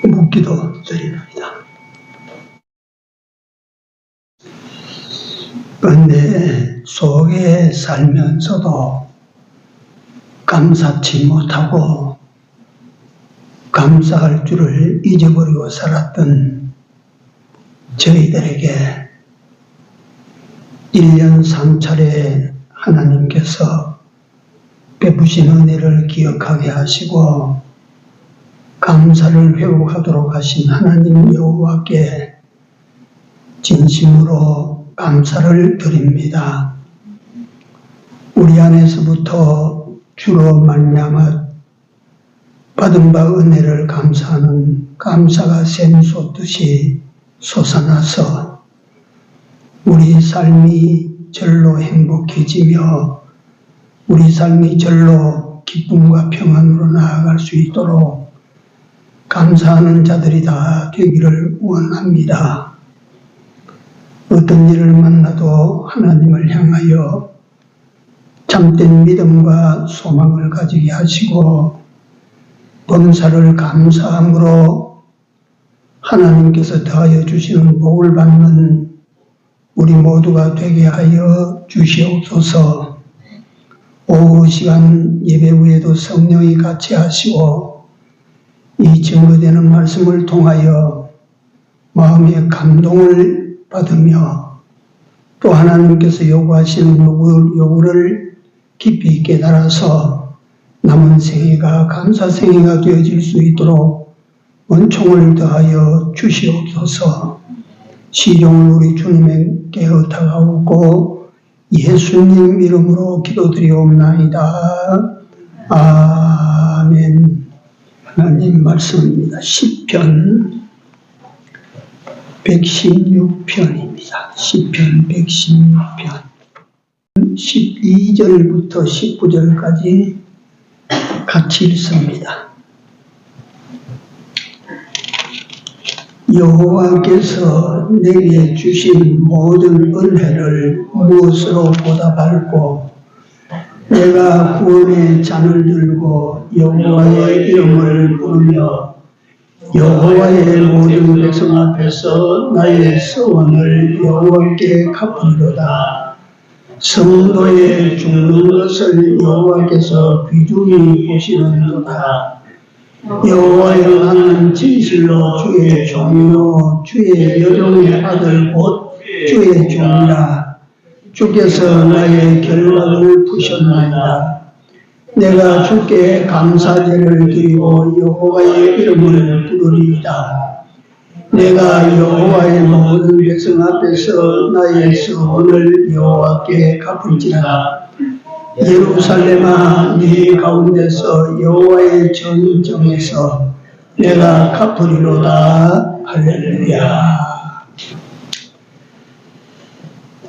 묻기도 드립니다. 은혜 속에 살면서도 감사치 못하고 감사할 줄을 잊어버리고 살았던 저희들에게 1년 3차례 하나님께서 베푸신 은혜를 기억하게 하시고 감사를 회복하도록 하신 하나님 여호와께 진심으로 감사를 드립니다. 우리 안에서부터 주로 말미암아 받은 바 은혜를 감사하는 감사가 샘솟듯이 솟아나서 우리 삶이 절로 행복해지며 우리 삶이 절로 기쁨과 평안으로 나아갈 수 있도록 감사하는 자들이 다 되기를 원합니다. 어떤 일을 만나도 하나님을 향하여 참된 믿음과 소망을 가지게 하시고 범사를 감사함으로 하나님께서 더하여 주시는 복을 받는 우리 모두가 되게 하여 주시옵소서. 오후 시간 예배 후에도 성령이 같이 하시고 이 증거되는 말씀을 통하여 마음의 감동을 받으며 또 하나님께서 요구하시는 요구를 깊이 깨달아서 남은 생애가 감사 생애가 되어질 수 있도록 은총을 더하여 주시옵소서. 시종을 우리 주님께 의탁하고 예수님 이름으로 기도드리옵나이다. 아멘. 하나님 말씀입니다. 시편 116편입니다. 시편 116편 12절부터 19절까지 같이 읽습니다. 여호와께서 내게 주신 모든 은혜를 무엇으로 보답할꼬? 내가 구원의 잔을 들고 여호와의 이름을 부르며 여호와의 모든 백성 앞에서 나의 서원을 여호와께 갚으리로다. 성도의 죽는 것을 여호와께서 귀중히 보시는도다. 여호와여, 나는 진실로 주의 종이요 주의 여종의 아들 곧 주의 종이라. 주께서 나의 결박을 푸셨나이다. 내가 주께 감사제를 드리고 여호와의 이름을 부르리이다. 내가 여호와의 모든 백성 앞에서 나의 서원을 여호와께 갚을지라. 예루살렘아, 네 가운데서 여호와의 전정에서 내가 갚으리로다. 할렐루야.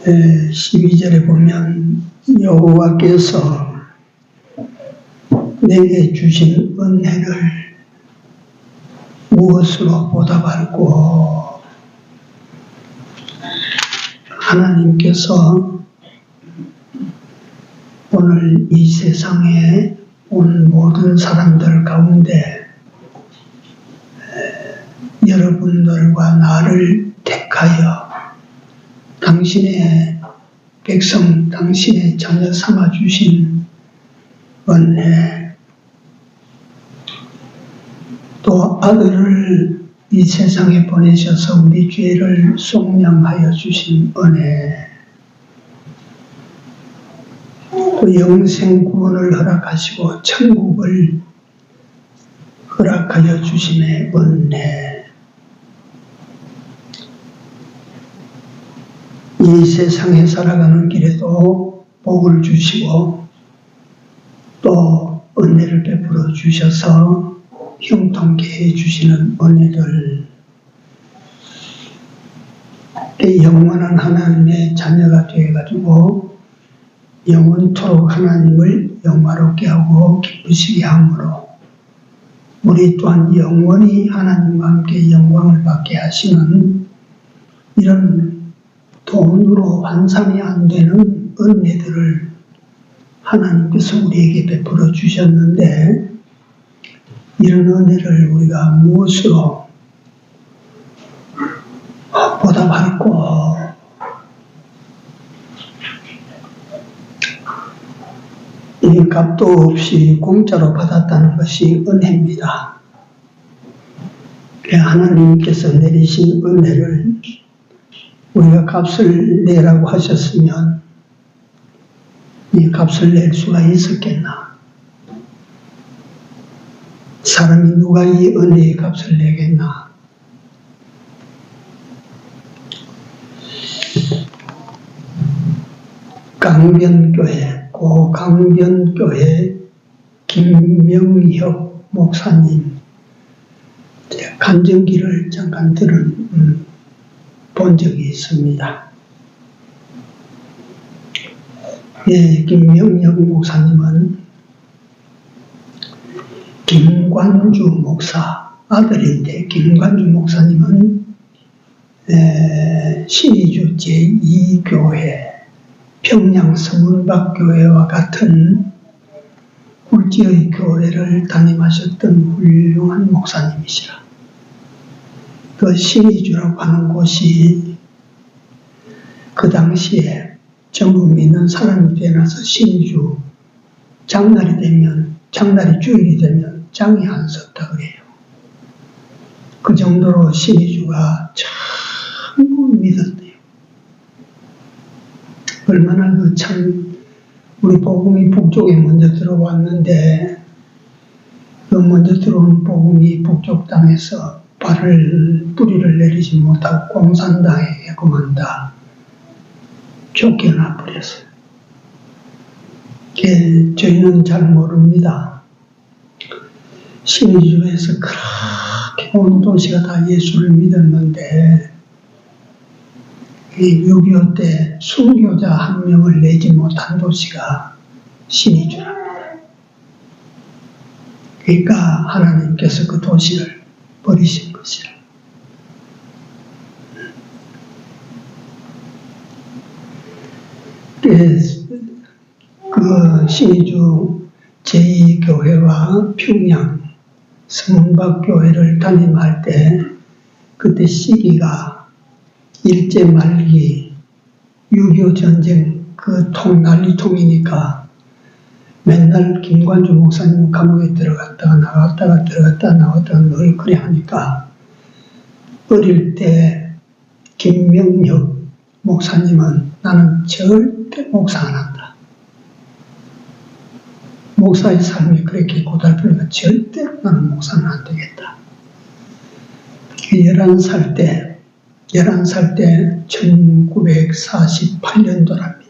12절에 보면 여호와께서 내게 주신 은혜를 무엇으로 보답할꼬? 하나님께서 오늘 이 세상에 온 모든 사람들 가운데 여러분들과 나를 택하여 당신의 백성, 당신의 자녀 삼아 주신 은혜, 또 아들을 이 세상에 보내셔서 우리 죄를 속량하여 주신 은혜, 또 영생 구원을 허락하시고 천국을 허락하여 주심의 은혜, 이 세상에 살아가는 길에도 복을 주시고 또 은혜를 베풀어 주셔서 형통케 해주시는 은혜들, 영원한 하나님의 자녀가 되어가지고 영원토록 하나님을 영화롭게 하고 기쁘시게 함으로 우리 또한 영원히 하나님과 함께 영광을 받게 하시는 이런 돈으로 환산이 안 되는 은혜들을 하나님께서 우리에게 베풀어 주셨는데, 이런 은혜를 우리가 무엇으로 받고 이 값도 없이 공짜로 받았다는 것이 은혜입니다. 하나님께서 내리신 은혜를 우리가 값을 내라고 하셨으면 이 값을 낼 수가 있었겠나? 사람이 누가 이 은혜의 값을 내겠나? 강변교회, 고강변교회 김명혁 목사님 간증기를 잠깐 본 적이 있습니다. 예, 김명혁 목사님은 김관주 목사 아들인데, 김관주 목사님은 신의주 제2교회 평양 서문박교회와 같은 굴지의 교회를 담임하셨던 훌륭한 목사님이시라. 그 신의주라고 하는 곳이 그 당시에 전부 믿는 사람이 되어서 신의주 장날이 주일이 되면 장이 안 섰다 그래요. 그 정도로 신의주가 전부 믿었대요. 얼마나 우리 복음이 북쪽에 먼저 들어왔는데, 그 먼저 들어온 복음이 북쪽 땅에서 뿌리를 내리지 못하고 공산당에 그만다 쫓겨나 버렸어요. 저희는 잘 모릅니다. 신의주에서 그렇게 온 도시가 다 예수를 믿었는데, 6.25 때 순교자 한 명을 내지 못한 도시가 신의주랍니다. 그러니까 하나님께서 그 도시를 버리신 것이라. 그 신의주 제2교회와 평양 서문박교회를 담임할 때, 그때 시기가 일제 말기 6.25 전쟁 난리통이니까 맨날 김관주 목사님 감옥에 들어갔다가 나왔다가 늘 그래 하니까, 어릴 때 김명혁 목사님은 나는 절대 목사 안 한다. 목사의 삶이 그렇게 고달프니까 절대 나는 목사는 안 되겠다. 11살 때 1948년도랍니다.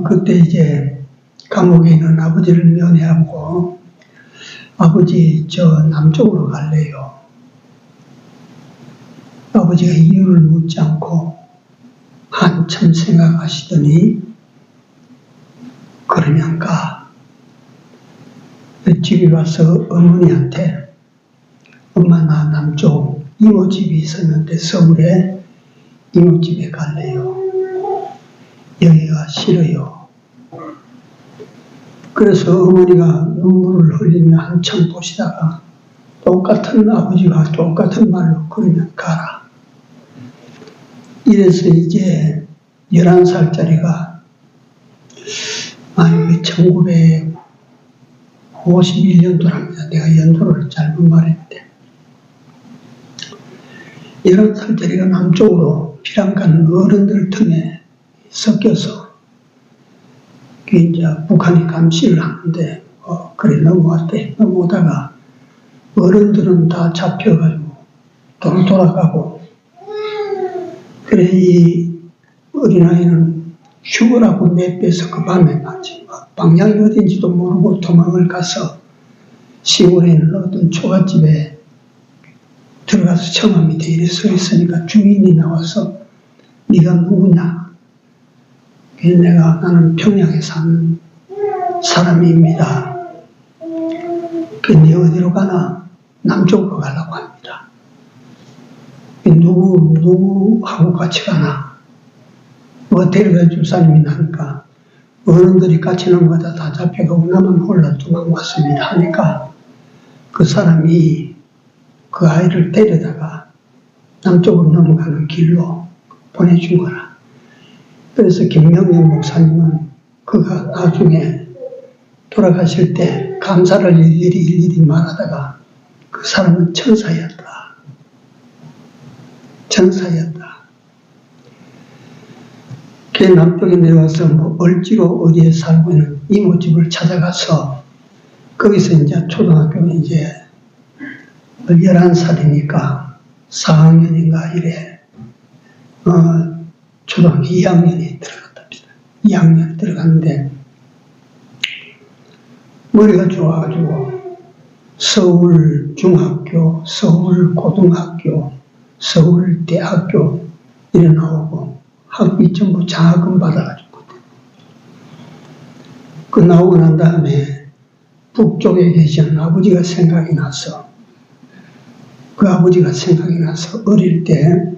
그때 이제 감옥에 있는 아버지를 면회하고, 아버지 저 남쪽으로 갈래요. 아버지가 이유를 묻지 않고 한참 생각하시더니 그러면 가. 집에 와서 어머니한테 엄마 나 남쪽 이모집이 있었는데 서울에 이모집에 갈래요. 여기가 싫어요. 그래서 어머니가 눈물을 흘리며 한참 보시다가 똑같은 아버지가 똑같은 말로 그러면 가라. 이래서 이제 11살짜리가 1951년도랍니다. 내가 연도를 잘못 말했는데 11살짜리가 남쪽으로 피랑 가는 어른들 틈에 섞여서 이제 북한이 감시를 하는데 그래 넘어왔대. 넘어오다가 어른들은 다 잡혀가지고 도로 돌아가고, 그래 이 어린아이는 죽으라고 내빼서 그 밤에 맞지 방향이 어딘지도 모르고 도망을 가서 시골에 있는 어떤 초가집에 들어가서 처마 밑에 이래 서 있으니까 주인이 나와서 네가 누구냐? 나는 평양에 사는 사람입니다. 네 어디로 가나? 남쪽으로 가려고 합니다. 누구하고 같이 가나? 데려다 줄 사람이 나니까 어른들이 같이 넘어가다 다 잡혀가고 나만 홀라 도망왔습니다 하니까 그 사람이 그 아이를 데려다가 남쪽으로 넘어가는 길로 보내준 거라. 그래서 김명영 목사님은 그가 나중에 돌아가실 때 감사를 일일이 말하다가 그 사람은 천사였다. 천사였다. 걔 남쪽에 내려와서 뭐 을지로 어디에 살고 있는 이모집을 찾아가서 거기서 이제 초등학교는 이제 11살이니까 4학년인가 이래 초등학교 2학년에 들어갔답니다. 2학년에 들어갔는데 머리가 좋아가지고 서울 중학교, 서울 고등학교, 서울 대학교 이래 나오고 학비 전부 장학금 받아가지고 그 나오고 난 다음에 북쪽에 계시는 아버지가 생각이 나서 그 아버지가 생각이 나서 어릴 때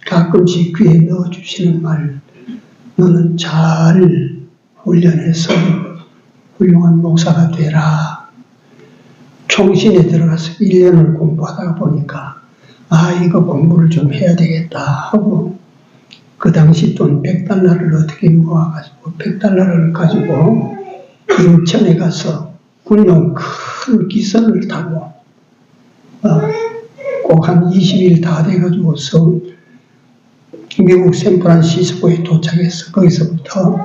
가끔씩 귀에 넣어주시는 말, 너는 잘 훈련해서 훌륭한 목사가 되라. 총신에 들어가서 1년을 공부하다가 보니까 이거 공부를 좀 해야 되겠다 하고 그 당시 돈 $100를 어떻게 모아가지고 $100를 가지고 인천에 가서 군용 큰 기선을 타고 꼭 한 20일 다 돼가지고 미국 샌프란시스코에 도착해서 거기서부터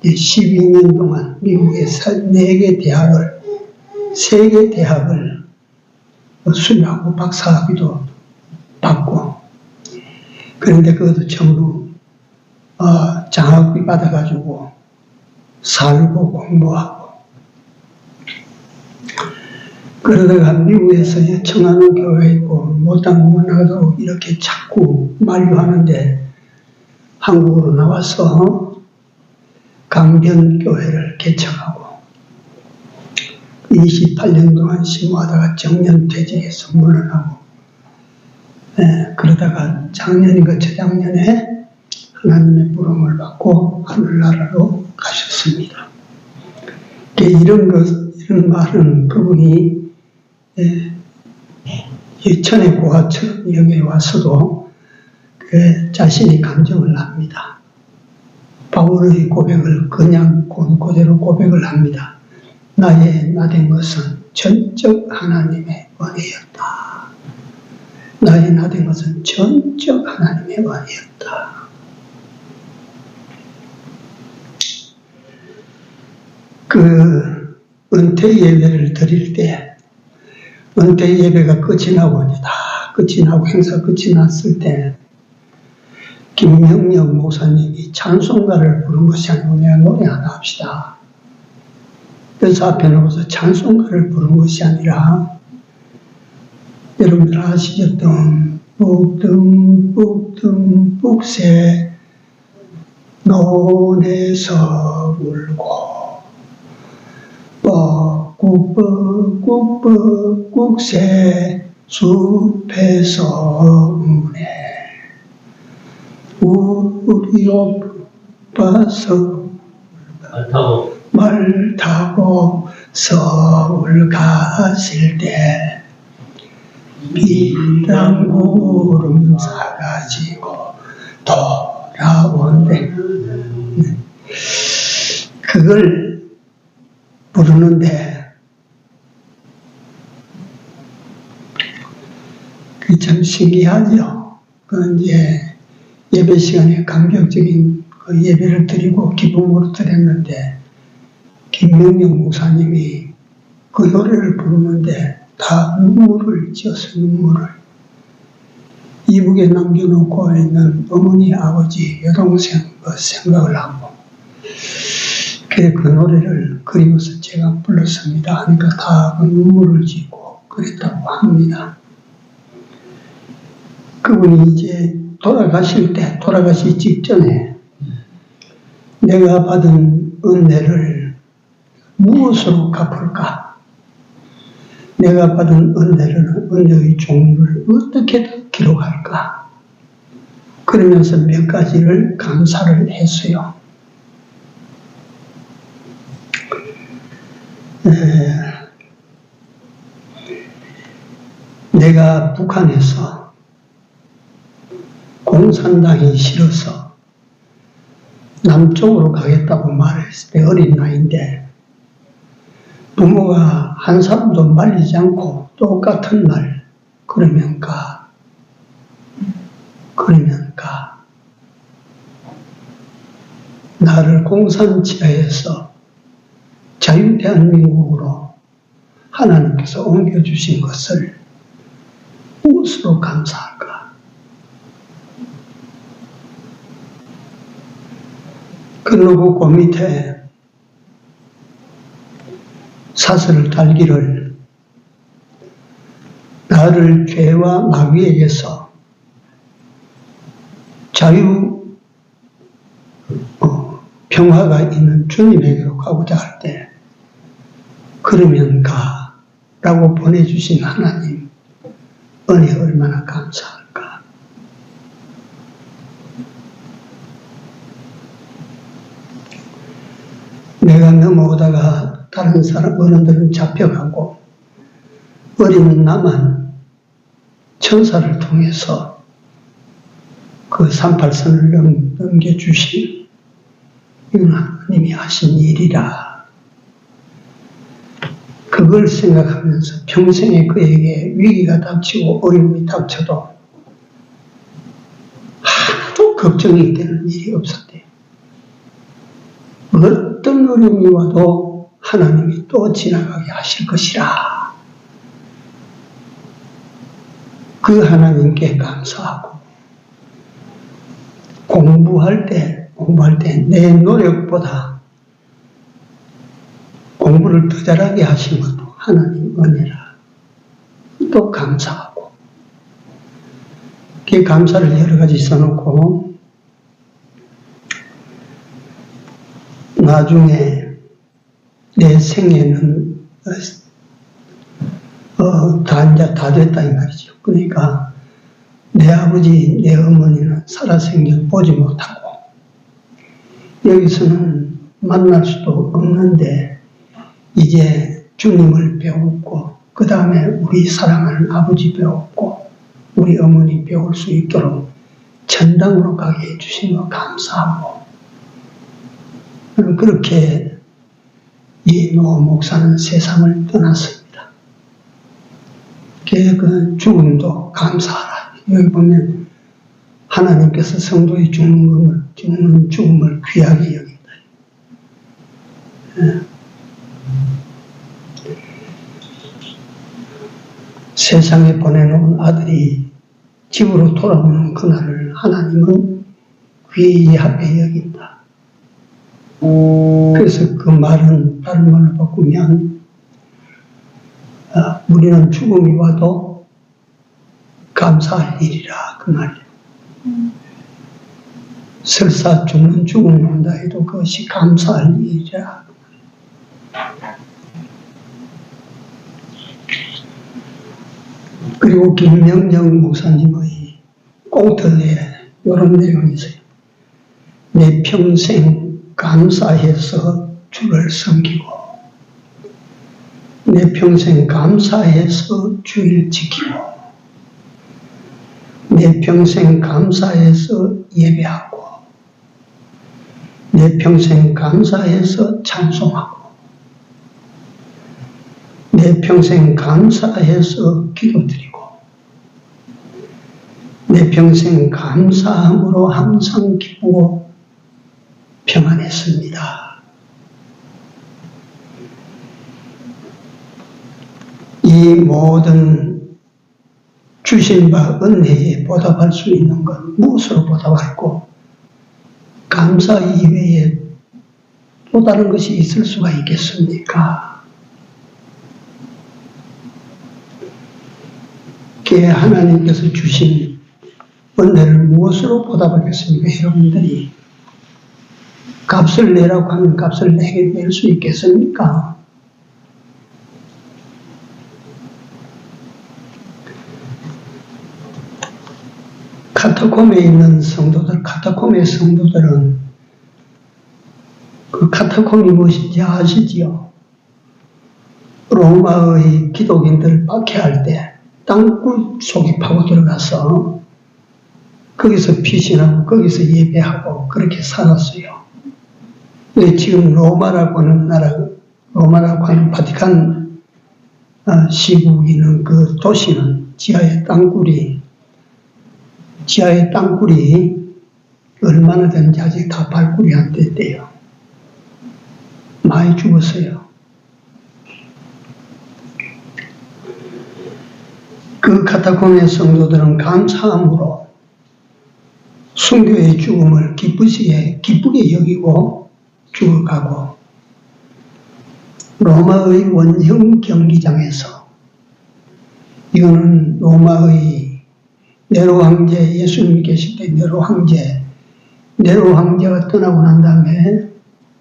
12년 동안 미국의 4개 대학을 3개 대학을 수료하고 박사학위도 받고 그런데 그것도 전부 장학비 받아가지고 살고 공부하고 그러다가 미국에서 청하는 교회 있고 못당 문화도 이렇게 자꾸 만류하는데 한국으로 나와서 강변교회를 개척하고 28년 동안 심호하다가 정년퇴직해서 물러나고 그러다가 작년인가 저작년에 하나님의 부름을 받고 하늘나라로 가셨습니다. 이런 말은 그분이 예천의 고아처럼 여기에 와서도 자신이 감정을 합니다. 바울의 고백을 그냥 그대로 고백을 합니다. 나된 것은 전적 하나님의 은혜였다. 나의 나된 것은 전적 하나님의 은혜였다. 그 은퇴 예배를 드릴 때 은퇴 예배가 끝이 나고 이제 다 끝이 나고 행사 끝이 났을 때 김명영 목사님이 찬송가를 부른 것이 아니고 내가 노래 하나 합시다. 그래서 앞에 나와서 찬송가를 부른 것이 아니라 여러분들 아시죠? 듬뿍 북새 논에서 울고 뻐꾹 새 숲에서 우네 우리 오빠서 말 타고 서울 가실 때 비랑 구름 사가지고 돌아온대. 그걸 부르는데 그게 참 신기하죠. 그 이제 예배 시간에 감격적인 그 예배를 드리고 기쁨으로 드렸는데 김명영 목사님이 그 노래를 부르는데 다 눈물을 지어서 눈물을 이북에 남겨놓고 있는 어머니, 아버지, 여동생 그 생각을 하고 그래 그 노래를 그리면서 제가 불렀습니다 하니까 다 그 눈물을 짓고 그랬다고 합니다. 그분이 이제 돌아가시 직전에 내가 받은 은혜를 무엇으로 갚을까? 내가 받은 은혜의 종류를 어떻게 기록할까? 그러면서 몇 가지를 감사를 했어요. 내가 북한에서 공산당이 싫어서 남쪽으로 가겠다고 말했을 때 어린 나이인데 부모가 한 사람도 말리지 않고 똑같은 말 그러면 가. 그러면 가. 나를 공산지하에서 자유대한민국으로 하나님께서 옮겨주신 것을 무엇으로 감사할까? 그러고 그 밑에 사슬을 달기를 나를 죄와 마귀에게서 평화가 있는 주님에게로 가고자 할 때 그러면 가라고 보내주신 하나님 은혜 얼마나 감사할까. 내가 넘어오다가 다른 사람 어른들은 잡혀가고 어린 나만 천사를 통해서 그 38선을 넘겨주신 이건 하나님이 하신 일이라. 그걸 생각하면서 평생에 그에게 위기가 닥치고 어려움이 닥쳐도 하나도 걱정이 되는 일이 없었대요. 어떤 어려움이 와도 하나님이 또 지나가게 하실 것이라. 그 하나님께 감사하고 공부할 때 내 노력보다 공부를 더 잘하게 하신 것도 하나님 은혜라. 또 감사하고 그 감사를 여러 가지 써놓고 나중에 내 생애는 다 됐다 이 말이죠. 그러니까 내 아버지, 내 어머니는 살아생전 보지 못하고 여기서는 만날 수도 없는데 이제 주님을 배웠고 그 다음에 우리 사랑하는 아버지 배웠고 우리 어머니 배울 수 있도록 천당으로 가게 해주신 거 감사하고 그렇게 이 노 목사는 세상을 떠났습니다. 그 죽음도 감사하라. 여기 보면 하나님께서 성도의 죽는 죽음을 귀하게 여긴다. 세상에 보내놓은 아들이 집으로 돌아오는 그날을 하나님은 귀하게 여긴다. 그래서 그 말은 다른 말로 바꾸면 우리는 죽음이 와도 감사할 일이라 그 말이에요. 설사 죽는 죽음이 온다 해도 그것이 감사할 일이라. 그리고 김명정 목사님의 꽁트에 이런 내용이 있어요. 내 평생 감사해서 주를 섬기고 내 평생 감사해서 주를 지키고 내 평생 감사해서 예배하고 내 평생 감사해서 찬송하고 내 평생 감사해서 기도드리고 내 평생 감사함으로 항상 기쁘고 평안했습니다. 이 모든 주신 바 은혜에 보답할 수 있는 건 무엇으로 보답할고 감사 이외에 또 다른 것이 있을 수가 있겠습니까? 그 하나님께서 주신 은혜를 무엇으로 보답하겠습니까? 여러분들이 값을 내라고 하면 값을 내게 낼 수 있겠습니까? 카타콤에 있는 성도들, 카타콤의 성도들은 그 카타콤이 무엇인지 아시지요? 로마의 기독인들 박해할 때 땅굴 속에 파고 들어가서 거기서 피신하고 거기서 예배하고 그렇게 살았어요. 근데 지금 로마라고 하는 바티칸 시국이 있는 그 도시는 지하의 땅굴이 얼마나 되는지 아직 다 발굴이 안 됐대요. 많이 죽었어요. 그 카타콤의 성도들은 감사함으로 순교의 죽음을 기쁘게 여기고 죽어가고, 로마의 원형 경기장에서, 이거는 로마의 네로 황제, 예수님이 계실 때 네로 황제가 떠나고 난 다음에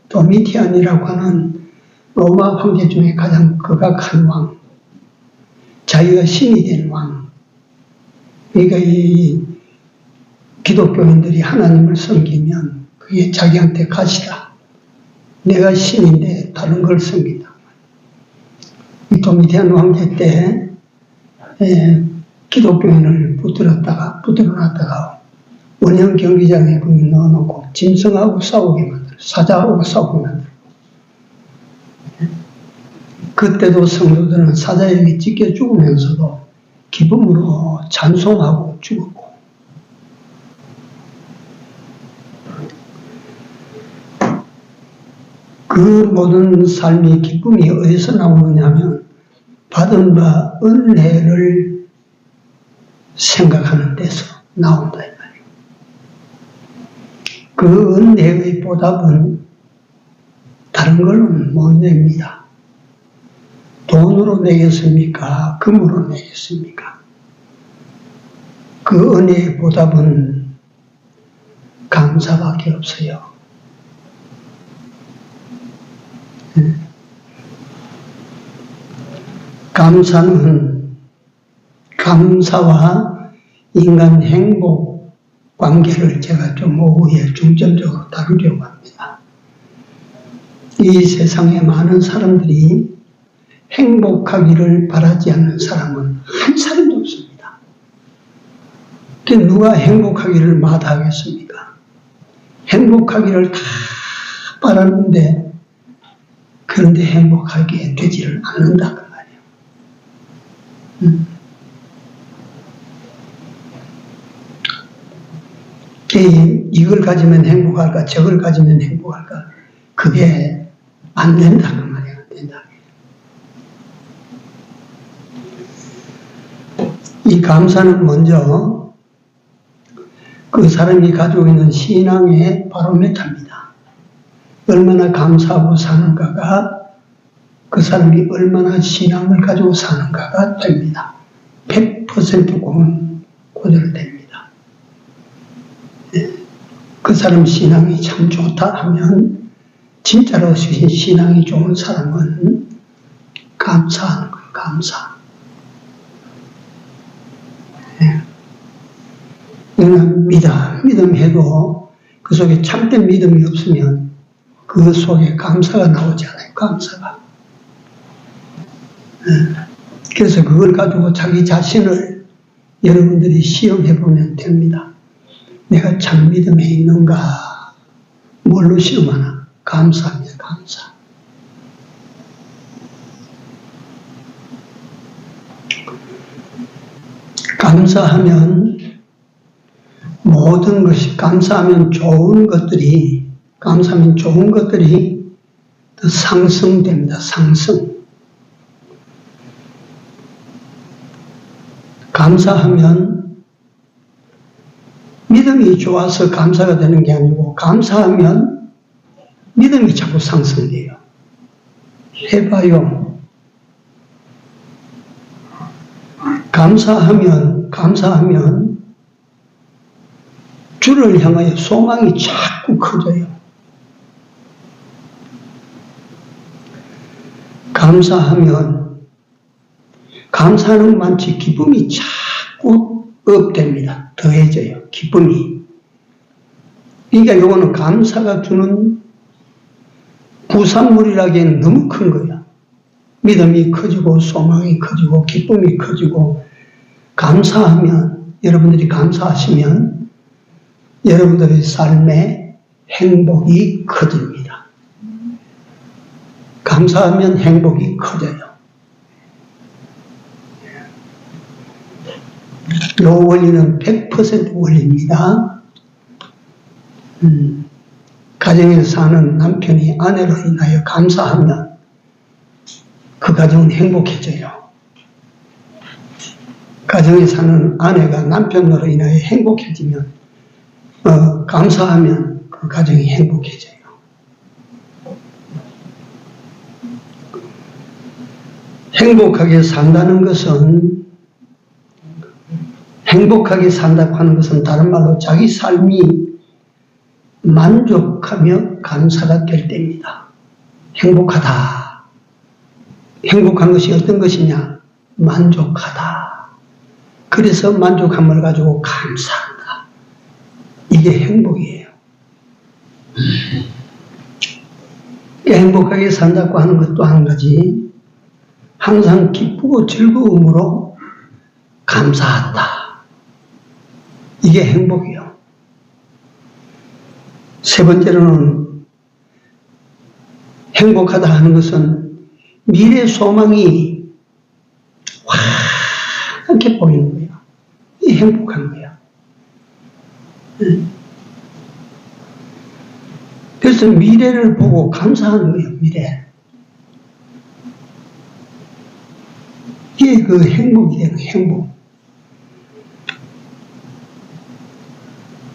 도미티안이라고 하는 로마 황제 중에 가장 극악한 왕, 자기가 신이 된 왕. 그러니까 이 기독교인들이 하나님을 섬기면 그게 자기한테 가시다. 내가 신인데 다른 걸 섬긴다. 이 도미티안 황제 때 기독교인을 붙들어놨다가 원형 경기장에 거기 넣어놓고 짐승하고 싸우게 만들어, 사자하고 싸우게 만들어. 그때도 성도들은 사자에게 찢겨 죽으면서도 기쁨으로 찬송하고 죽었고, 그 모든 삶의 기쁨이 어디서 나오느냐면 받은 바 은혜를 생각하는 데서 나온다 이 말이에요. 그 은혜의 보답은 다른 걸로는 못 냅니다. 돈으로 내겠습니까? 금으로 내겠습니까? 그 은혜의 보답은 감사밖에 없어요. 감사와 인간 행복 관계를 제가 좀 오후에 중점적으로 다루려고 합니다. 이 세상에 많은 사람들이 행복하기를 바라지 않는 사람은 한 사람도 없습니다. 누가 행복하기를 마다하겠습니까? 행복하기를 다 바라는데, 그런데 행복하게 되지를 않는다 그 말이에요. 이걸 가지면 행복할까, 저걸 가지면 행복할까, 그게 안 된다 그 말이에요. 안 된다. 이 감사는 먼저 그 사람이 가지고 있는 신앙의 바로메타입니다. 얼마나 감사하고 사는가가 그 사람이 얼마나 신앙을 가지고 사는가가 됩니다. 100% 고절됩니다. 그 사람 신앙이 참 좋다 하면, 진짜로 신앙이 좋은 사람은 감사하는 거예요. 감사. 이거는 믿음해도 그 속에 참된 믿음이 없으면 그 속에 감사가 나오지 않아요. 감사가. 그래서 그걸 가지고 자기 자신을 여러분들이 시험해 보면 됩니다. 내가 참 믿음에 있는가? 뭘로 시험하나? 감사합니다. 감사. 감사하면 모든 것이, 감사하면 좋은 것들이 더 상승됩니다. 상승. 감사하면 믿음이 좋아서 감사가 되는 게 아니고, 감사하면 믿음이 자꾸 상승돼요. 해봐요. 감사하면 주를 향하여 소망이 자꾸 커져요. 감사하는 것 많지 기쁨이 자꾸 업됩니다. 더해져요. 기쁨이. 그러니까 이거는 감사가 주는 부산물이라기에는 너무 큰 거야. 믿음이 커지고 소망이 커지고 기쁨이 커지고 감사하면, 여러분들이 감사하시면 여러분들의 삶에 행복이 커집니다. 감사하면 행복이 커져요. 이 원리는 100% 원리입니다. 가정에서 사는 남편이 아내로 인하여 감사하면 그 가정은 행복해져요. 가정에 사는 아내가 남편으로 인하여 행복해지면, 감사하면 그 가정이 행복해져요. 행복하게 산다는 것은, 행복하게 산다고 하는 것은 다른 말로 자기 삶이 만족하며 감사가 될 때입니다. 행복하다. 행복한 것이 어떤 것이냐? 만족하다. 그래서 만족함을 가지고 감사한다. 이게 행복이에요. 행복하게 산다고 하는 것도 한 가지, 항상 기쁘고 즐거움으로 감사한다. 이게 행복이요. 세 번째로는 행복하다 하는 것은 미래 소망이 환하게 보이는 거예요. 이 행복한 거야. 그래서 미래를 보고 감사하는 거예요. 미래. 이게 그 행복이 되는 행복.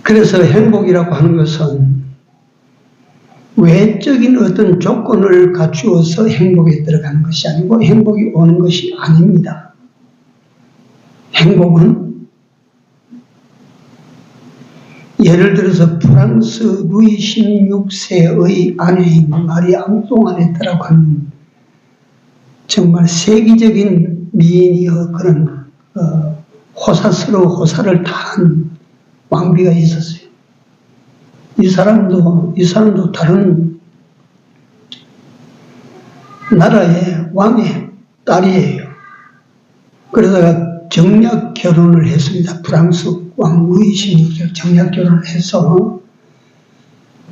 그래서 행복이라고 하는 것은 외적인 어떤 조건을 갖추어서 행복에 들어가는 것이 아니고 행복이 오는 것이 아닙니다. 행복은 예를 들어서 프랑스 루이 16세의 아내인 마리 앙뚜아네트라고 하는 정말 세계적인 미인이여 그런 호사스러운 호사를 다한 왕비가 있었어요. 이 사람도 다른 나라의 왕의 딸이에요. 그러다가 정략 결혼을 했습니다. 프랑스 왕 루이 16세 정략 결혼을 해서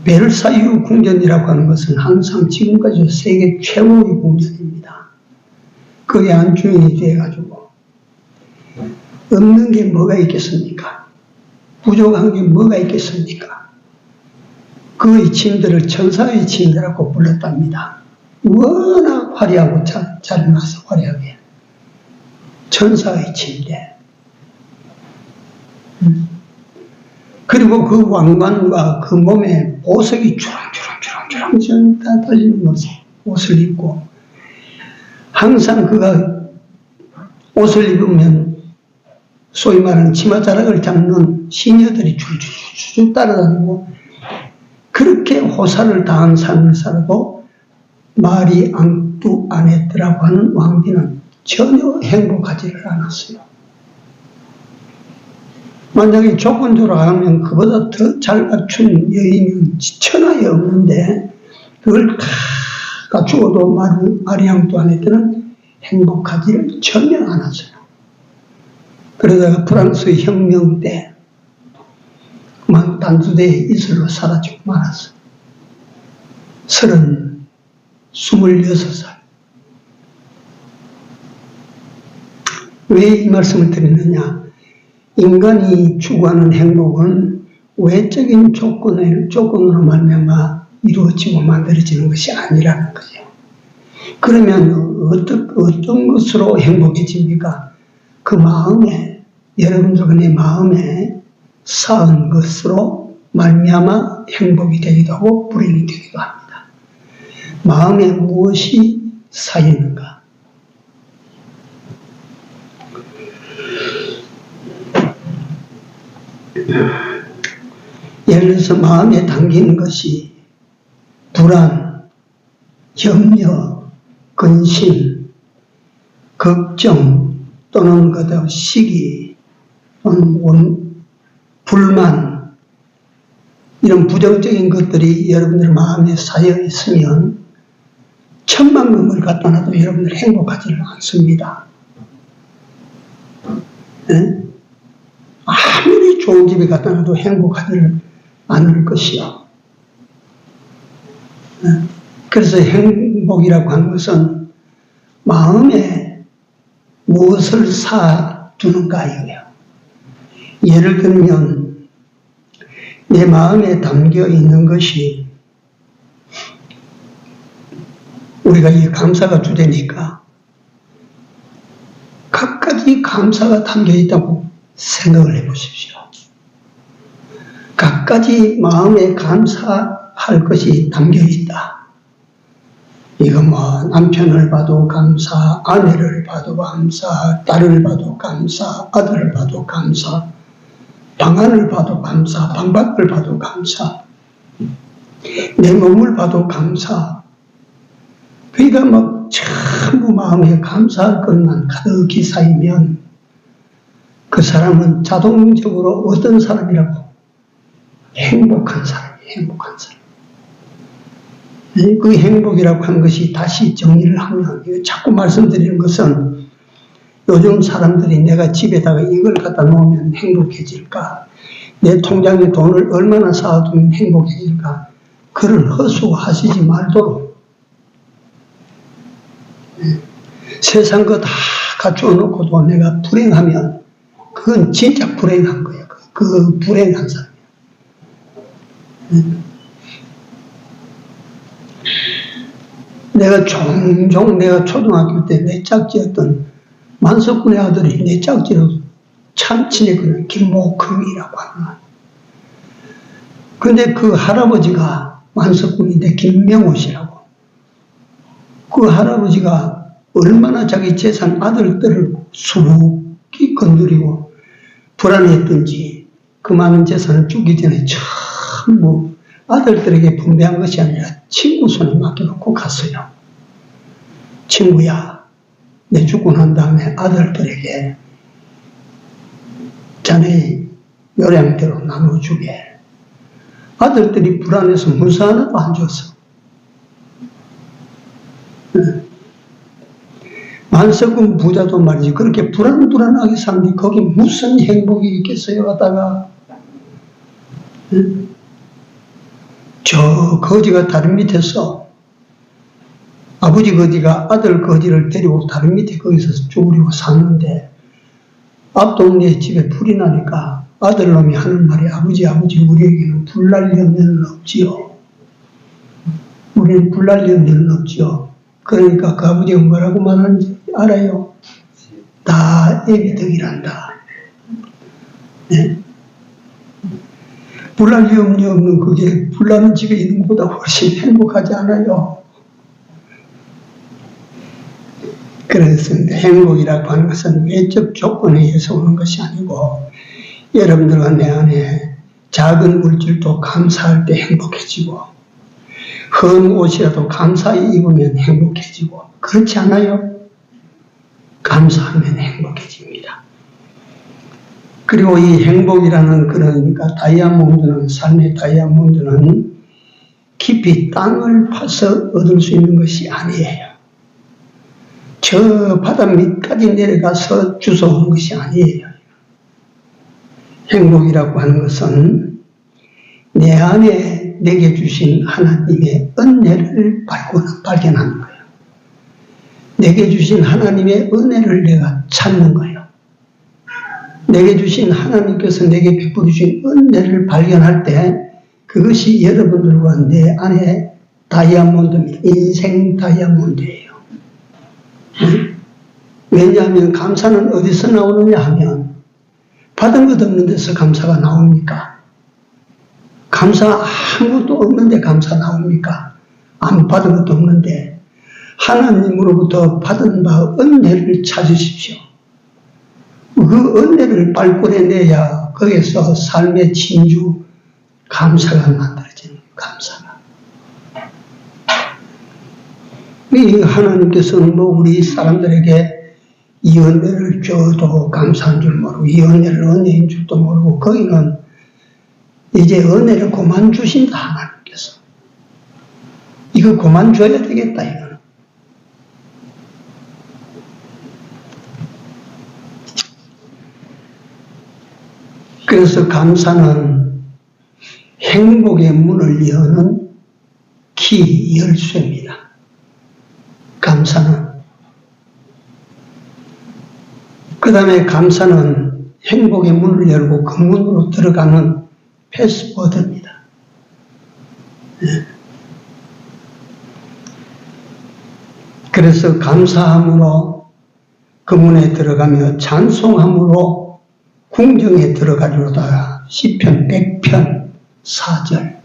베르사유 궁전이라고 하는 것은 항상 지금까지 세계 최고의 궁전입니다. 거기 안주인이 돼가지고 없는 게 뭐가 있겠습니까? 부족한 게 뭐가 있겠습니까? 그의 침대를 천사의 침대라고 불렀답니다. 워낙 화려하고 잘 나서 화려하게. 천사의 침대. 그리고 그 왕관과 그 몸에 보석이 주렁주렁 다 달리는 옷을 입고 항상 그가 옷을 입으면 소위 말하는 치마자락을 잡는 시녀들이 줄줄 따라다니고 그렇게 호사를 다한 삶을 살아도 마리 앙뚜아네트라고 하는 왕비는 전혀 행복하지를 않았어요. 만약에 조건적으로 하면 그보다 더 잘 갖춘 여인은 천하에 없는데 그걸 다 갖추어도 마리 앙뚜아네트는 행복하지를 전혀 않았어요. 그러다가 프랑스 혁명 때 그만 단두대에 이슬로 사라지고 말았어요. 26살. 왜 이 말씀을 드리느냐? 인간이 추구하는 행복은 외적인 조건으로 말미암아 이루어지고 만들어지는 것이 아니라는 거죠. 그러면 어떤 것으로 행복해집니까? 그 마음에, 여러분들의 마음에 쌓은 것으로 말미암아 행복이 되기도 하고 불행이 되기도 합니다. 마음에 무엇이 쌓이는가? 예를 들어서 마음에 담기는 것이 불안, 염려, 근심, 걱정 또는 시기 또는 불만 이런 부정적인 것들이 여러분들 마음에 쌓여 있으면 천만금을 갖다 놔도 여러분들 행복하지를 않습니다. 네? 아무리 좋은 집에 갖다 놔도 행복하지를 않을 것이요. 네? 그래서 행복이라고 하는 것은 마음에 무엇을 사두는가 이거예요. 예를 들면 내 마음에 담겨 있는 것이 우리가 이 감사가 주제니까 각가지 감사가 담겨 있다고 생각을 해 보십시오. 각가지 마음에 감사할 것이 담겨 있다. 이거 뭐 남편을 봐도 감사, 아내를 봐도 감사, 딸을 봐도 감사, 아들을 봐도 감사, 방안을 봐도 감사, 방밖을 봐도 감사, 내 몸을 봐도 감사. 그러니까 막 전부 마음에 감사할 것만 가득히 쌓이면 그 사람은 자동적으로 어떤 사람이라고? 행복한 사람이에요. 행복한 사람. 그 행복이라고 하는 것이 다시 정리를 하면, 자꾸 말씀드리는 것은 요즘 사람들이 내가 집에다가 이걸 갖다 놓으면 행복해질까? 내 통장에 돈을 얼마나 쌓아두면 행복해질까? 그런 헛수고하시지 말도록 세상 거 다 갖추어 놓고도 내가 불행하면 그건 진짜 불행한 거예요. 그 불행한 사람이에요. 내가 종종 내가 초등학교 때 내 짝지였던 만석군의 아들이 내 짝지로 참 친했거든요. 김목흥이라고 하는. 근데 그 할아버지가 만석군인데 김명호씨라고. 그 할아버지가 얼마나 자기 재산 아들들을 수북히 건드리고 불안했던지 그 많은 재산을 주기 전에 전부 아들들에게 분배한 것이 아니라 친구 손에 맡겨놓고 갔어요. 친구야, 내 죽고 난 다음에 아들들에게 자네 요량대로 나눠주게. 아들들이 불안해서 문서 하나도 안 줬어. 만석군 부자도 말이지 그렇게 불안하게 사는데 거기 무슨 행복이 있겠어요 하다가 저 거지가 다른 밑에서 아버지 거지가 아들 거지를 데리고 다른 밑에 거기서 죽으려고 샀는데 앞 동네 집에 불이 나니까 아들놈이 하는 말이 아버지 우리에게는 불날 연애는 없지요. 우리는 불날 연애는 없지요. 그러니까 그 아버지가 뭐라고 말하는지 알아요? 다 애비 덕이란다. 네? 불날 염려 없는 그게 불나는 집에 있는 것보다 훨씬 행복하지 않아요? 그렇습니다. 행복이라고 하는 것은 외적 조건에 의해서 오는 것이 아니고 여러분들과 내 안에 작은 물질도 감사할 때 행복해지고 헌 옷이라도 감사히 입으면 행복해지고 그렇지 않아요? 감사하면 행복해집니다. 그리고 이 행복이라는 그러니까 다이아몬드는 삶의 다이아몬드는 깊이 땅을 파서 얻을 수 있는 것이 아니에요. 저 바다 밑까지 내려가서 주워오는 것이 아니에요. 행복이라고 하는 것은 내 안에 내게 주신 하나님의 은혜를 발견하는 거예요. 내게 주신 하나님의 은혜를 내가 찾는 거예요. 내게 주신 하나님께서 내게 베풀어 주신 은혜를 발견할 때 그것이 여러분들과 내 안에 다이아몬드입니다. 인생 다이아몬드예요. 왜냐하면 감사는 어디서 나오느냐 하면 받은 것 없는 데서 감사가 나옵니까? 감사 아무것도 없는데 감사 나옵니까? 아무 받은 것도 없는데 하나님으로부터 받은 바 은혜를 찾으십시오. 그 은혜를 발굴해내야 거기서 삶의 진주 감사가 만들어지는 감사가. 이 하나님께서는 뭐 우리 사람들에게 이 은혜를 줘도 감사한 줄 모르고 이 은혜를 은혜인 줄도 모르고 거기는 이제 은혜를 그만 주신다 하나님께서. 이거 그만 줘야 되겠다 이거는. 그래서 감사는 행복의 문을 여는 키, 열쇠입니다. 감사는. 그 다음에 감사는 행복의 문을 열고 그 문으로 들어가는 패스워드입니다. 그래서 감사함으로 그 문에 들어가며 찬송함으로 궁정에 들어가리로다. 시편 100편 4절.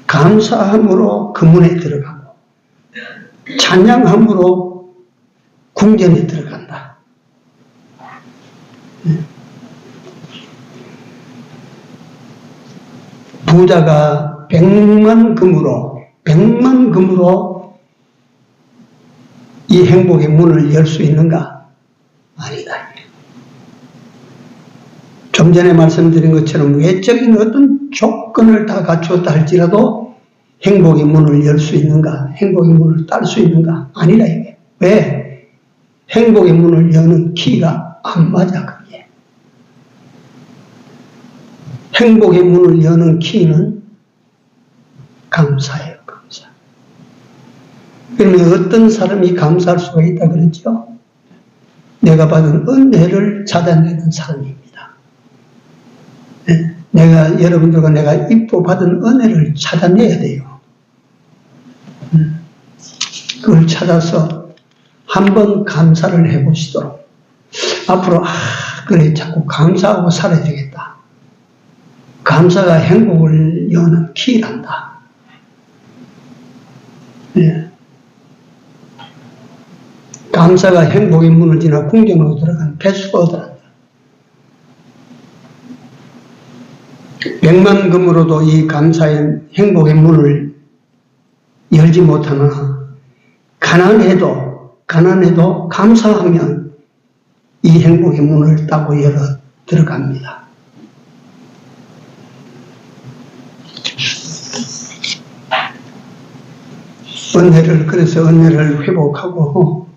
감사함으로 그 문에 들어가고 찬양함으로 궁전에 들어간다. 부자가 100만 금으로 이 행복의 문을 열 수 있는가? 아니다. 좀 전에 말씀드린 것처럼 외적인 어떤 조건을 다 갖추었다 할지라도 행복의 문을 열 수 있는가? 행복의 문을 딸 수 있는가? 아니라 이게. 왜? 행복의 문을 여는 키가 안 맞아, 그게. 행복의 문을 여는 키는 감사예요, 감사. 그러면 어떤 사람이 감사할 수가 있다 그랬죠? 내가 받은 은혜를 찾아내는 사람입니다. 내가, 여러분들과 내가 입고 받은 은혜를 찾아내야 돼요. 그걸 찾아서 한번 감사를 해보시도록. 앞으로, 그래, 자꾸 감사하고 살아야 되겠다. 감사가 행복을 여는 키란다. 감사가 행복의 문을 지나 궁전으로 들어간 패스워드란다. 100만 금으로도 이 감사의 행복의 문을 열지 못하나 가난해도 감사하면 이 행복의 문을 따고 열어 들어갑니다. 그래서 은혜를 회복하고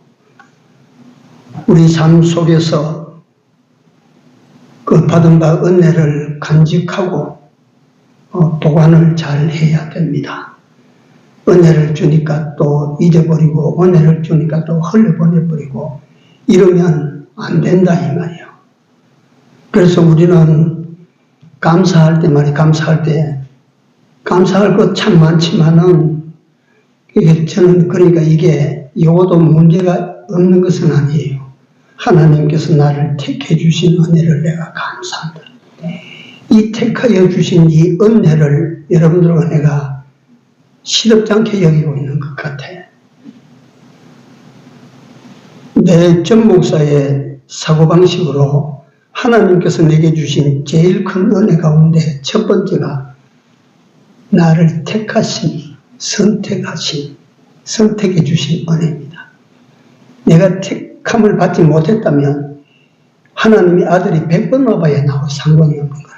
우리 삶 속에서 그 받은 바 은혜를 간직하고 보관을 잘 해야 됩니다. 은혜를 주니까 또 잊어버리고 은혜를 주니까 또 흘려보내버리고 이러면 안 된다 이 말이에요. 그래서 우리는 감사할 것 참 많지만은 저는 그러니까 이게 요것도 문제가 없는 것은 아니에요. 하나님께서 나를 택해 주신 은혜를 내가 감사한다. 이 택하여 주신 이 은혜를 여러분들과 내가 시덥지 않게 여기고 있는 것 같아. 내 전 목사의 사고방식으로 하나님께서 내게 주신 제일 큰 은혜 가운데 첫 번째가 나를 택하신, 선택해 주신 은혜입니다. 내가 택함을 받지 못했다면 하나님의 아들이 100번 와봐야 나하고 상관이 없는 거라.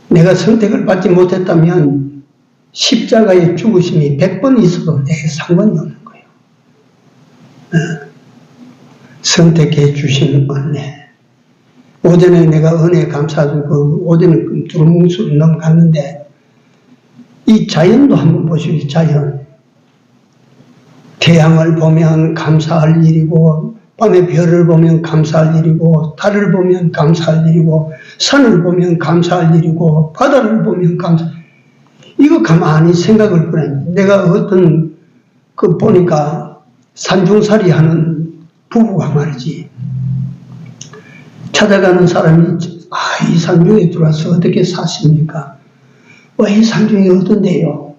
내가 선택을 받지 못했다면 십자가의 죽으심이 100번 있어도 내게 상관이 없는 거예요. 선택해 주신 은혜. 오전에 내가 은혜에 감사하고 오전에 두루뭉술 넘어갔는데 이 자연도 한번 보시죠. 자연. 태양을 보면 감사할 일이고 밤에 별을 보면 감사할 일이고 달을 보면 감사할 일이고 산을 보면 감사할 일이고 바다를 보면 이거 가만히 생각을 보내. 내가 어떤 보니까 산중살이 하는 부부가 말이지. 찾아가는 사람이 이 산중에 들어와서 어떻게 사십니까? 이 산중이 어떤데요?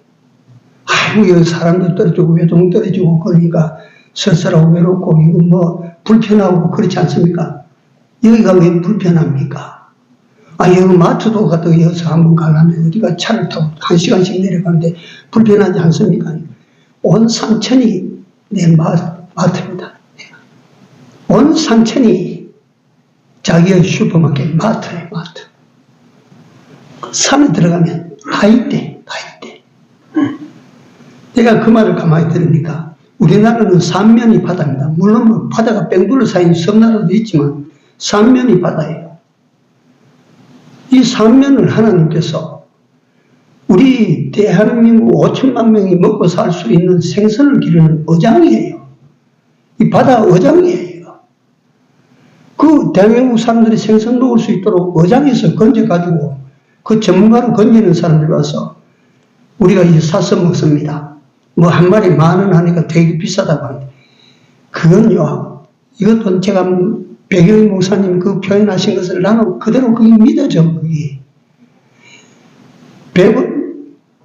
아이고 여기 사람도 떨어지고 외동 떨어지고 그러니까 쓸쓸하고 외롭고 이거 불편하고 그렇지 않습니까? 여기가 왜 불편합니까? 여기 마트도 갔다 여기서 한번 가려면 어디가 차를 타고 1시간씩 내려가는데 불편하지 않습니까? 온 삼천이 내 마트입니다. 온 삼천이 자기의 슈퍼마켓 마트예요, 마트. 산에 들어가면 다 있대. 내가 그 말을 가만히 들으니까 우리나라는 삼면이 바다입니다. 물론 바다가 뺑 둘러싸인 섬나라도 있지만 삼면이 바다예요. 이 사면을 하나님께서 우리 대한민국 5천만 명이 먹고 살 수 있는 생선을 기르는 어장이에요. 이 바다 어장이에요. 그 대한민국 사람들이 생선 먹을 수 있도록 어장에서 건져가지고 그 전문가로 건지는 사람들 와서 우리가 이제 사서 먹습니다. 뭐 한 마리 10,000원 하니까 되게 비싸다고 하는데 그건요, 이것도 제가 백영희 목사님 그 표현하신 것을 나는 그대로 그게 믿어져. 그게 100원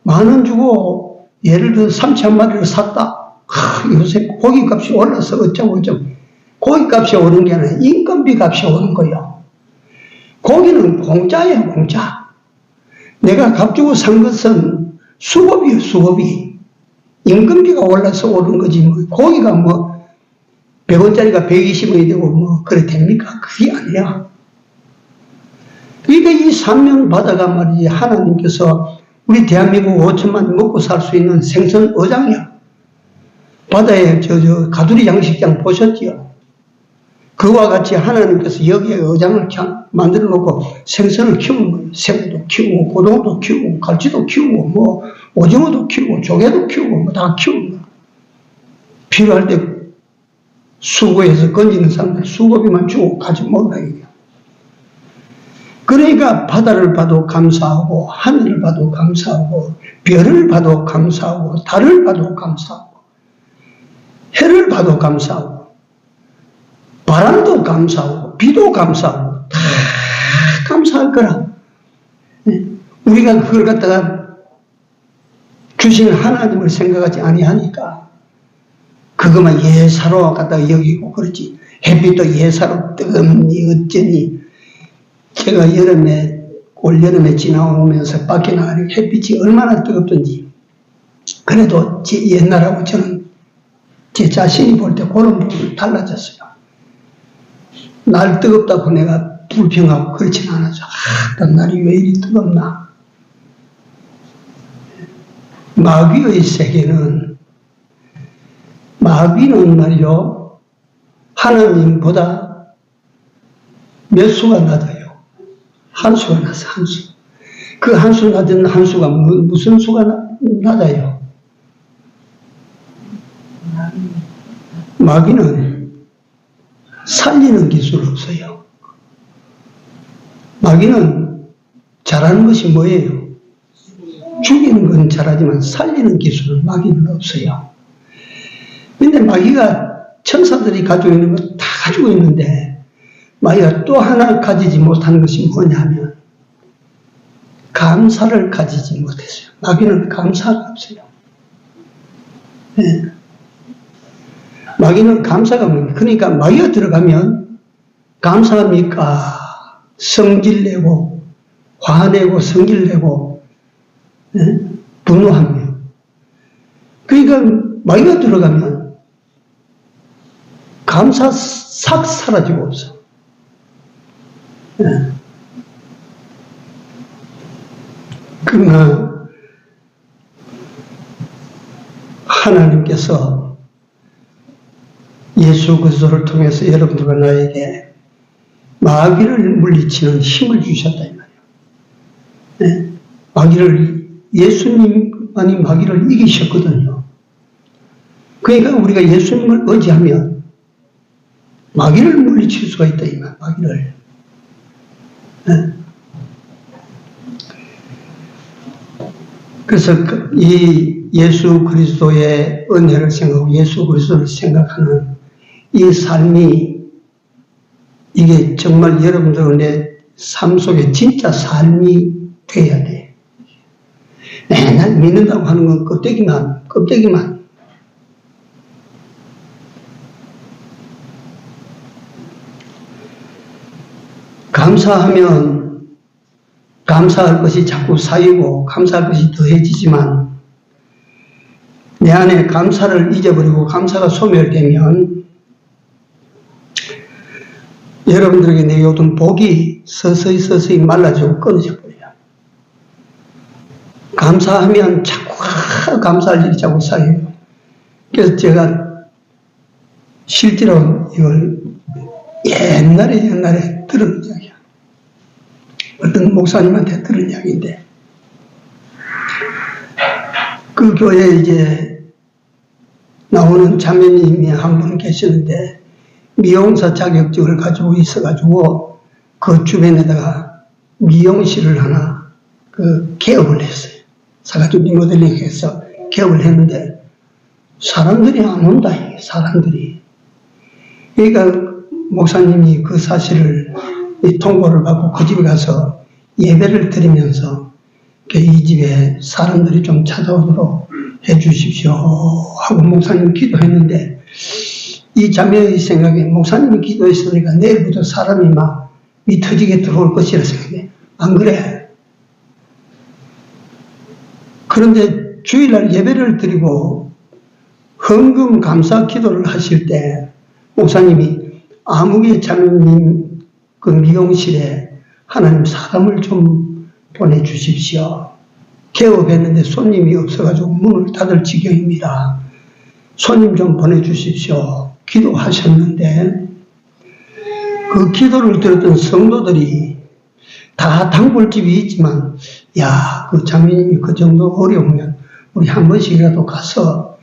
10,000원 주고 예를 들어 삼치 한 마리를 샀다. 요새 고기값이 올라서 어쩌고 고기값이 오른 게 아니라 인건비 값이 오른 거예요. 고기는 공짜예요, 공짜. 내가 값 주고 산 것은 수고비예요, 수고비. 인건비가 올라서 오른 거지, 뭐. 고기가 뭐, 100원짜리가 120원이 되고, 뭐, 그래 됩니까? 그게 아니야. 그러니까 이 삼면 바다가 말이지, 하나님께서 우리 대한민국 5천만 먹고 살 수 있는 생선 어장이야. 바다에 가두리 양식장 보셨지요? 그와 같이 하나님께서 여기에 어장을 만들어 놓고 생선을 키우는 거예요. 새우도 키우고, 고등어도 키우고, 갈치도 키우고, 뭐, 오징어도 키우고, 조개도 키우고, 뭐 다 키우는 거예요. 필요할 때 수거해서 건지는 사람들 수고비만 주고 가지 먹으라 이거예요. 그러니까 바다를 봐도 감사하고, 하늘을 봐도 감사하고, 별을 봐도 감사하고, 달을 봐도 감사하고, 해를 봐도 감사하고, 바람도 감사하고, 비도 감사하고, 다 감사할 거라. 우리가 그걸 갖다가 주신 하나님을 생각하지 아니하니까, 그것만 예사로 갖다가 여기고 그러지. 햇빛도 예사로 뜨겁니, 어쩌니. 제가 올여름에 지나오면서 밖에 나가니까 햇빛이 얼마나 뜨겁던지. 그래도 옛날하고 저는 제 자신이 볼 때 그런 부분이 달라졌어요. 날 뜨겁다고 내가 불평하고 그렇진 않아서, 날이 왜 이리 뜨겁나. 마귀의 세계는, 마귀는 말이요, 하나님보다 몇 수가 낮아요. 한 수가 낮아, 한 수. 그 한 수 낮은 한 수가 무슨 수가 낮아요? 마귀는 살리는 기술이 없어요. 마귀는 잘하는 것이 뭐예요? 죽이는 건 잘하지만 살리는 기술은 마귀는 없어요. 근데 마귀가 천사들이 가지고 있는 거 다 가지고 있는데 마귀가 또 하나 가지지 못한 것이 뭐냐면 감사를 가지지 못했어요. 마귀는 감사가 없어요. 네. 마귀는 감사가 없는, 그러니까 마귀가 들어가면 감사합니까? 성질내고 화내고 성질내고, 네? 분노하며. 그러니까 마귀가 들어가면 감사 싹 사라지고 없어. 네. 그러나 하나님께서 예수 그리스도를 통해서 여러분들과 나에게 마귀를 물리치는 힘을 주셨다 이 말이에요. 네? 예수님만이 마귀를 이기셨거든요. 그러니까 우리가 예수님을 의지하면 마귀를 물리칠 수가 있다 이 말, 마귀를. 네? 그래서 이 예수 그리스도의 은혜를 생각하고 예수 그리스도를 생각하는 이 삶이, 이게 정말 여러분들의 삶 속에 진짜 삶이 돼야 돼. 맨날 믿는다고 하는 건 껍데기만. 감사하면 감사할 것이 자꾸 쌓이고 감사할 것이 더해지지만 내 안에 감사를 잊어버리고 감사가 소멸되면 여러분들에게 내어둔 복이 서서히 말라지고 끊어져 버려요. 감사하면 자꾸 감사할 일이 자꾸 쌓여요. 그래서 제가 실제로 이걸 옛날에 들은 이야기야. 어떤 목사님한테 들은 이야기인데, 그 교회에 이제 나오는 자매님이 한 분 계시는데 미용사 자격증을 가지고 있어가지고 그 주변에다가 미용실을 하나 개업을 했어요. 사가지고 리모델링해서 개업을 했는데 사람들이 안 온다. 사람들이. 그러니까 목사님이 그 사실을 통보를 받고 그 집에 가서 예배를 드리면서 이 집에 사람들이 좀 찾아오도록 해 주십시오 하고 목사님 기도했는데, 이 자매의 생각에 목사님이 기도했으니까 내일부터 사람이 막 미터지게 들어올 것이라 생각해. 안 그래. 그런데 주일날 예배를 드리고 헌금 감사 기도를 하실 때 목사님이 아무개 자매님 그 미용실에 하나님 사람을 좀 보내주십시오. 개업했는데 손님이 없어가지고 문을 닫을 지경입니다. 손님 좀 보내주십시오. 기도하셨는데 그 기도를 들었던 성도들이 다 단골집이 있지만, 야, 그 자매님이 그 정도 어려우면 우리 한 번씩이라도 가서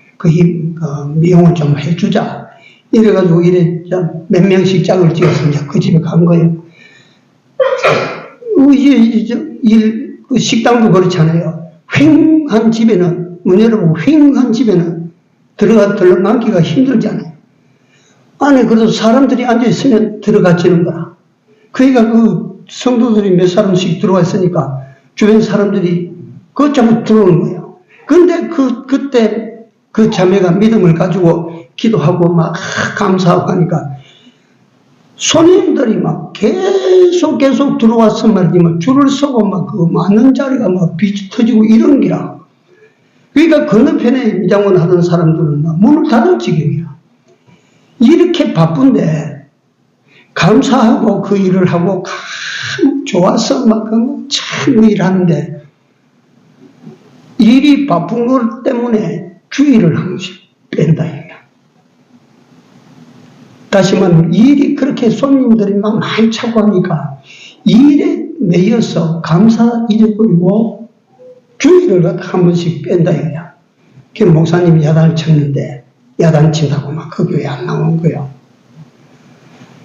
미용을 좀 해주자. 이래가지고 몇 명씩 짝을 지어서 이제 그 집에 간 거예요. 그 식당도 그렇잖아요. 휑한 집에는, 문 열어보고 휑한 집에는 들어가기가 힘들잖아요. 안에 그래도 사람들이 앉아있으면 들어가지는 거라. 그러니까 그 성도들이 몇 사람씩 들어와 있으니까 주변 사람들이 그것 자꾸 들어오는 거예요. 근데 그때 그 자매가 믿음을 가지고 기도하고 막 감사하고 하니까 손님들이 막 계속 들어와서 말이지, 막 줄을 서고 막 그 많은 자리가 막 빛이 터지고 이런 기라. 그러니까 건너편에 미장원 하던 사람들은 막 문을 닫을 지경이라. 이렇게 바쁜데 감사하고 그 일을 하고 참 좋아서 막 참 일하는데, 일이 바쁜 것 때문에 주의를 한 번씩 뺀다. 다시 말하면 일이 그렇게 손님들이 막 많이 차고 하니까 일에 매여서 감사 잊어버리고 주의를 한 번씩 뺀다. 그 목사님이 야단을 쳤는데 야단친다고 막 그 교회 안 나온 거예요.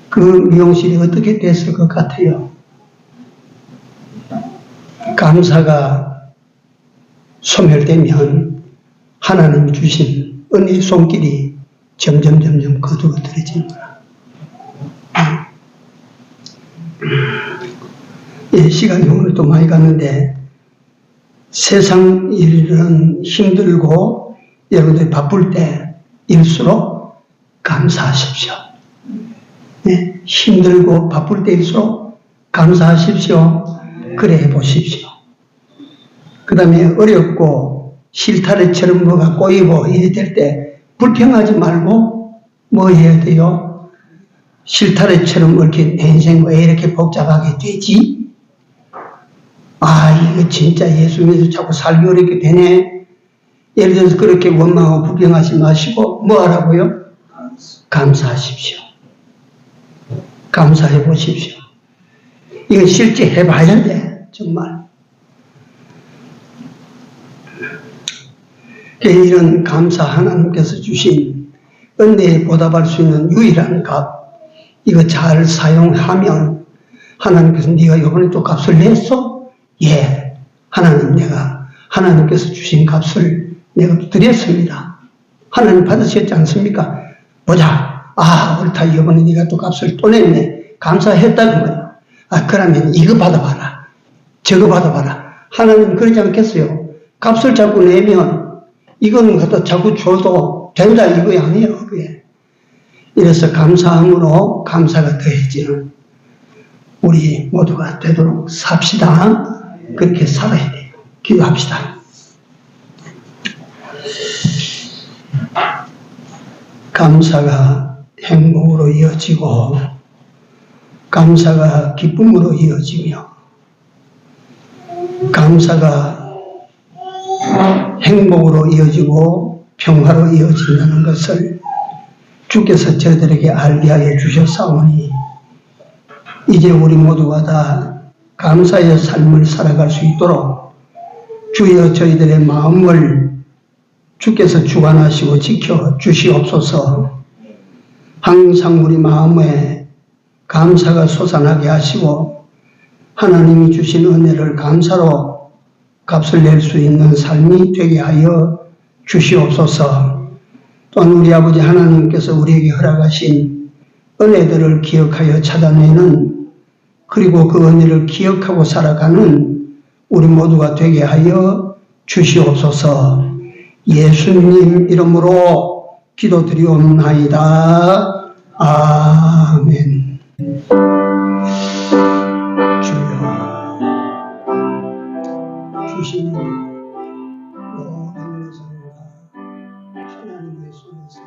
그 미용실이 어떻게 됐을 것 같아요? 감사가 소멸되면 하나님이 주신 은혜의 손길이 점점 거두어들어지는 거야. 예, 시간이 오늘 또 많이 갔는데, 세상 일은 힘들고 여러분들이 바쁠 때일수록 감사하십시오. 예, 힘들고 바쁠 때일수록 감사하십시오. 그래 해보십시오. 그 다음에 어렵고 실타래처럼 뭐가 꼬이고 이래 될 때 불평하지 말고 뭐 해야 돼요? 실타래처럼 이렇게 내 인생 왜 이렇게 복잡하게 되지? 아, 이거 진짜 예수 믿어서 자꾸 살기 어렵게 되네. 예를 들어서 그렇게 원망하고 불평하지 마시고 뭐 하라고요? 감사하십시오. 감사해 보십시오. 이거 실제 해봐야 돼, 정말. 이런 감사, 하나님께서 주신 은혜에 보답할 수 있는 유일한 값, 이거 잘 사용하면 하나님께서 네가 이번에 또 값을 냈어? 예, 하나님께서 주신 값을 내가 드렸습니다. 하나님 받으셨지 않습니까? 보자. 아, 옳다. 이번에 네가 또 값을 또 냈네. 감사했다는 거예요. 아, 그러면 이거 받아봐라. 저거 받아봐라. 하나님 그러지 않겠어요? 값을 자꾸 내면 이거는 갖다 자꾸 줘도 된다 이거 아니에요. 그게. 이래서 감사함으로 감사가 더해지는 우리 모두가 되도록 삽시다. 그렇게 살아야 돼요. 기도합시다. 감사가 행복으로 이어지고 감사가 기쁨으로 이어지며 감사가 행복으로 이어지고 평화로 이어진다는 것을 주께서 저희들에게 알게 하여 주셨사오니 이제 우리 모두가 다 감사의 삶을 살아갈 수 있도록 주여 저희들의 마음을 주께서 주관하시고 지켜 주시옵소서. 항상 우리 마음에 감사가 솟아나게 하시고 하나님이 주신 은혜를 감사로 값을 낼 수 있는 삶이 되게 하여 주시옵소서. 또한 우리 아버지 하나님께서 우리에게 허락하신 은혜들을 기억하여 찾아내는, 그리고 그 은혜를 기억하고 살아가는 우리 모두가 되게 하여 주시옵소서. 예수님 이름으로 기도드리옵나이다. 아멘. 주여, 주시는 모든 것은 다 하나님의 손에서